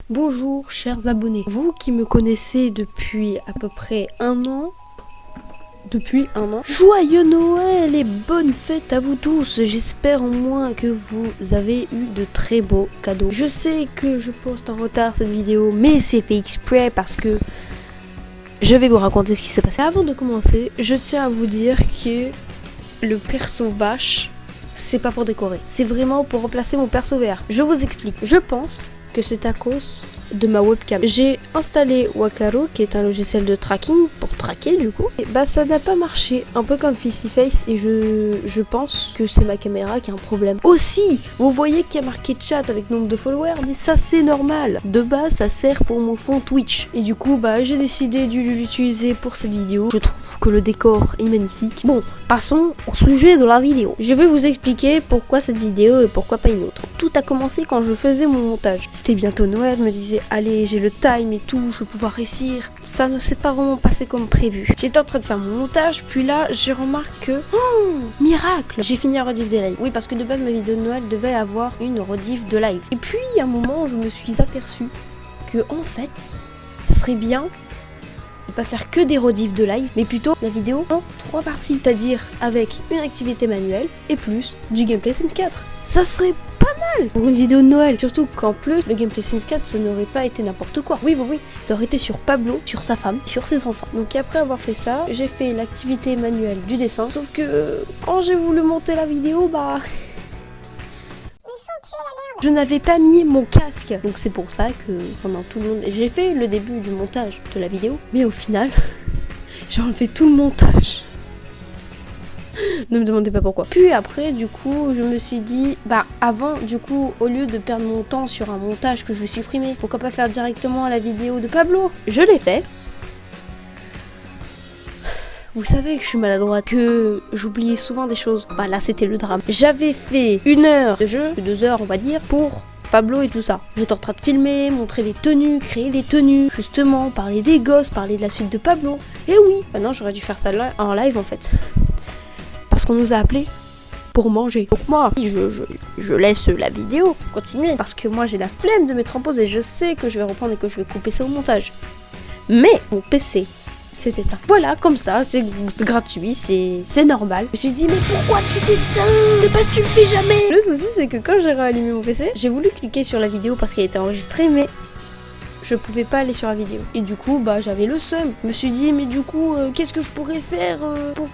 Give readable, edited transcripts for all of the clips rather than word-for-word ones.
Bonjour chers abonnés, vous qui me connaissez depuis à peu près un an, joyeux Noël et bonne fête à vous tous. J'espère au moins que vous avez eu de très beaux cadeaux. Je sais que je poste en retard cette vidéo, mais c'est fait exprès parce que je vais vous raconter ce qui s'est passé. Avant de commencer, je tiens à vous dire que le perso vache, c'est pas pour décorer, c'est vraiment pour remplacer mon perso vert. Je vous explique. Je pense que c'est à cause de ma webcam. J'ai installé Waclaro, qui est un logiciel de tracking pour traquer du coup. Et bah ça n'a pas marché, un peu comme Face, et je pense que c'est ma caméra qui a un problème. Aussi, vous voyez qu'il y a marqué chat avec nombre de followers, mais ça c'est normal. De base, ça sert pour mon fond Twitch. Et du coup, bah j'ai décidé de l'utiliser pour cette vidéo. Je trouve que le décor est magnifique. Bon, passons au sujet de la vidéo. Je vais vous expliquer pourquoi cette vidéo et pourquoi pas une autre. Tout a commencé quand je faisais mon montage. C'était bientôt Noël, je me disais allez, j'ai le time et tout, je vais pouvoir réussir. Ça ne s'est pas vraiment passé comme prévu. J'étais en train de faire mon montage, puis là, je remarque que... Oh, miracle, j'ai fini la rediff de live. Oui, parce que de base, ma vidéo de Noël devait avoir une rediff de live. Et puis, à un moment, je me suis aperçue que, en fait, ça serait bien de pas faire que des rediffs de live, mais plutôt la vidéo en 3 parties. C'est-à-dire avec une activité manuelle et plus du gameplay Sims 4. Ça serait pas mal pour une vidéo de Noël. Surtout qu'en plus, le gameplay Sims 4, ça n'aurait pas été n'importe quoi. Oui, ça aurait été sur Pablo, sur sa femme, sur ses enfants. Donc après avoir fait ça, j'ai fait l'activité manuelle du dessin. Sauf que quand j'ai voulu monter la vidéo, bah... je n'avais pas mis mon casque. Donc c'est pour ça que pendant tout le monde... J'ai fait le début du montage de la vidéo. Mais au final, j'ai enlevé tout le montage. Ne me demandez pas pourquoi. Puis après, du coup, je me suis dit, bah avant, du coup, au lieu de perdre mon temps sur un montage que je vais supprimer, pourquoi pas faire directement la vidéo de Pablo? Je l'ai fait. Vous savez que je suis maladroite, que j'oublie souvent des choses. Bah là, c'était le drame. J'avais fait 1 heure de jeu, 2 heures on va dire, pour Pablo et tout ça. J'étais en train de filmer, montrer les tenues, créer les tenues, justement, parler des gosses, parler de la suite de Pablo. Et oui, maintenant j'aurais dû faire ça en live en fait. Parce qu'on nous a appelés pour manger. Donc moi, je laisse la vidéo continuer. Parce que moi, j'ai la flemme de mettre en pause et je sais que je vais reprendre et que je vais couper ça au montage. Mais mon PC s'est éteint. Voilà, comme ça, c'est gratuit, c'est normal. Je me suis dit, mais pourquoi tu t'éteins? De base, tu le fais jamais. Le souci, c'est que quand j'ai réallumé mon PC, j'ai voulu cliquer sur la vidéo parce qu'elle était enregistrée, mais... je pouvais pas aller sur la vidéo. Et du coup, bah j'avais le seum. Je me suis dit, mais du coup, qu'est-ce que je pourrais faire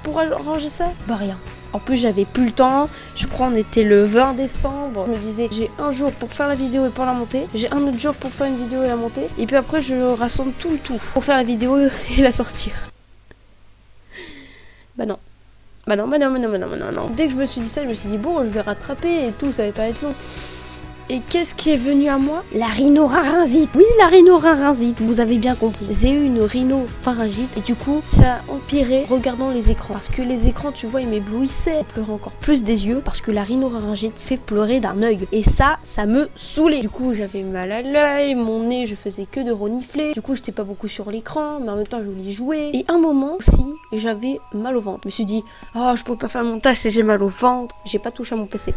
pour arranger ça? Bah rien. En plus, j'avais plus le temps. Je crois on était le 20 décembre. Je me disais, j'ai un jour pour faire la vidéo et pour la monter. J'ai un autre jour pour faire une vidéo et la monter. Et puis après, je rassemble tout pour faire la vidéo et la sortir. Bah non. Bah non. Dès que je me suis dit ça, je me suis dit, bon, je vais rattraper et tout, ça va pas être long. Et qu'est-ce qui est venu à moi? La rhinopharyngite. Oui, la rhinopharyngite, vous avez bien compris. J'ai eu une rhinopharyngite et du coup, ça a empiré regardant les écrans. Parce que les écrans, tu vois, ils m'éblouissaient. Je pleurais encore plus des yeux parce que la rhinopharyngite fait pleurer d'un œil. Et ça me saoulait. Du coup, j'avais mal à l'œil, mon nez, je faisais que de renifler. Du coup, j'étais pas beaucoup sur l'écran, mais en même temps, je voulais jouer. Et un moment aussi, j'avais mal au ventre. Je me suis dit, oh, je peux pas faire le montage si j'ai mal au ventre. J'ai pas touché à mon PC.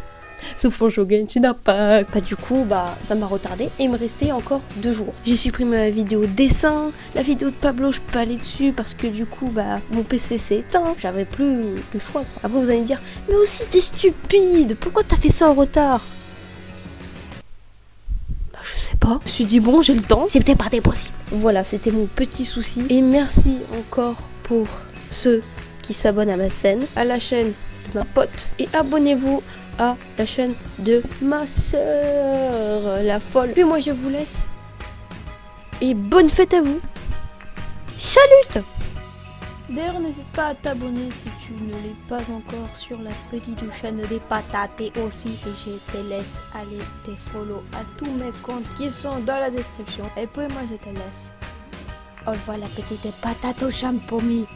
Sauf pour jouer Genshin Impact. Bah du coup, bah ça m'a retardé et il me restait encore 2 jours. J'ai supprimé la vidéo dessin, la vidéo de Pablo, je peux pas aller dessus parce que du coup, bah mon PC s'est éteint. J'avais plus le choix. Après vous allez me dire, mais aussi t'es stupide, pourquoi t'as fait ça en retard? Bah je sais pas. Je me suis dit bon, j'ai le temps, c'est peut-être pas possible. Voilà, c'était mon petit souci. Et merci encore pour ceux qui s'abonnent à ma chaîne, à la chaîne de ma pote. Et abonnez-vous à la chaîne de ma sœur, la folle. Puis moi je vous laisse. Et bonne fête à vous. Salut! D'ailleurs n'hésite pas à t'abonner si tu ne l'es pas encore sur la petite chaîne des patates. Et aussi je te laisse aller te follow à tous mes comptes qui sont dans la description. Et puis moi je te laisse. Au revoir la petite patate au champomis.